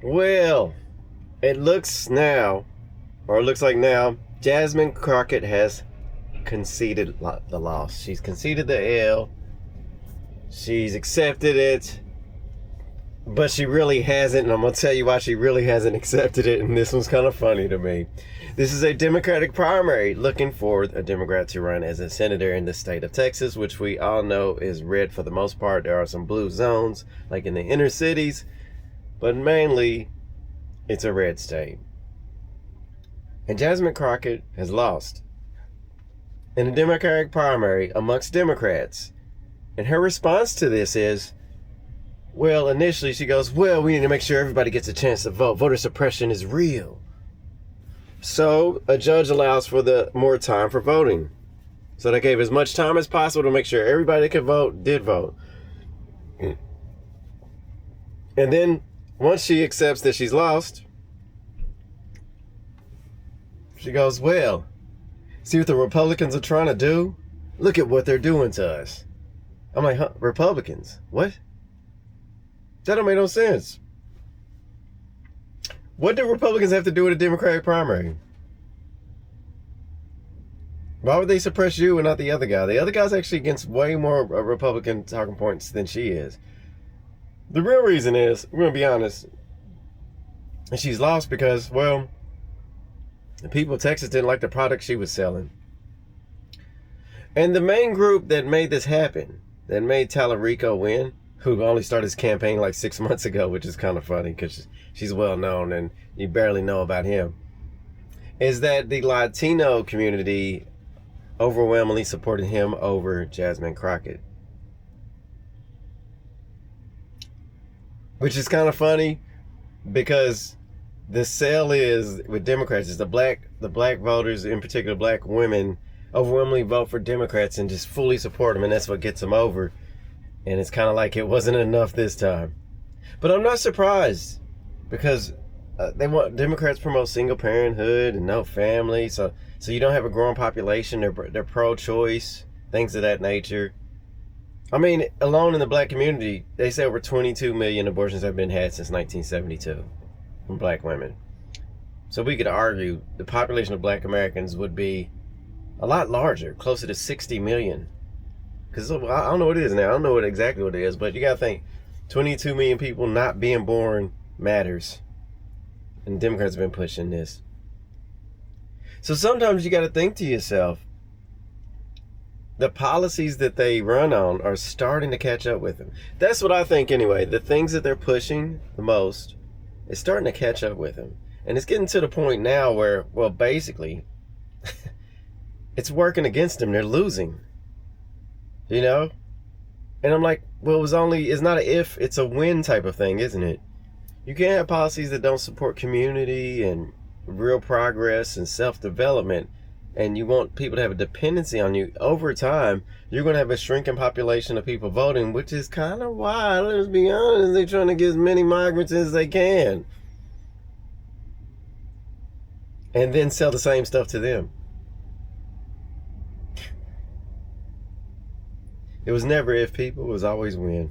Well, it looks now, or it looks like now, Jasmine Crockett has conceded the loss. She's conceded the L. She's accepted it. But she really hasn't, and I'm going to tell you why she really hasn't accepted it, and this one's kind of funny to me. This is a Democratic primary looking for a Democrat to run as a senator in the state of Texas, which we all know is red for the most part. There are some blue zones, like in the inner cities, but mainly it's a red state. And Jasmine Crockett has lost in a Democratic primary amongst Democrats. And her response to this is, well, initially she goes, well, we need to make sure everybody gets a chance to vote. Voter suppression is real. So a judge allows for the more time for voting. So they gave as much time as possible to make sure everybody that could vote did vote. And then once she accepts that she's lost, she goes, well, see what the Republicans are trying to do? Look at what they're doing to us. I'm like, huh, Republicans? What? That don't make no sense. What do Republicans have to do with a Democratic primary? Why would they suppress you and not the other guy? The other guy's actually against way more Republican talking points than she is. The real reason is, we're going to be honest, and she's lost because, well, the people of Texas didn't like the product she was selling. And the main group that made this happen, that made Tallarico win, who only started his campaign like 6 months ago, which is kind of funny because she's well known and you barely know about him, is that the Latino community overwhelmingly supported him over Jasmine Crockett. Which is kind of funny because the sell is with Democrats is the black voters, in particular black women, overwhelmingly vote for Democrats and just fully support them, and that's what gets them over. And it's kind of like it wasn't enough this time. But I'm not surprised because Democrats promote single parenthood and no family. So you don't have a growing population. They're pro-choice, things of that nature. I mean, alone in the black community, they say over 22 million abortions have been had since 1972 from black women. So we could argue the population of black Americans would be a lot larger, closer to 60 million. Because I don't know what it is now. I don't know exactly what it is, but you got to think 22 million people not being born matters. And Democrats have been pushing this. So sometimes you got to think to yourself, the policies that they run on are starting to catch up with them. That's what I think anyway. The things that they're pushing the most is starting to catch up with them. And it's getting to the point now where, well, basically, it's working against them. They're losing. You know? And I'm like, well, it's not an if, it's a when type of thing, isn't it? You can't have policies that don't support community and real progress and self-development, and you want people to have a dependency on you. Over time, you're going to have a shrinking population of people voting, which is kind of why, let's be honest, they're trying to get as many migrants as they can. And then sell the same stuff to them. It was never if people, it was always when.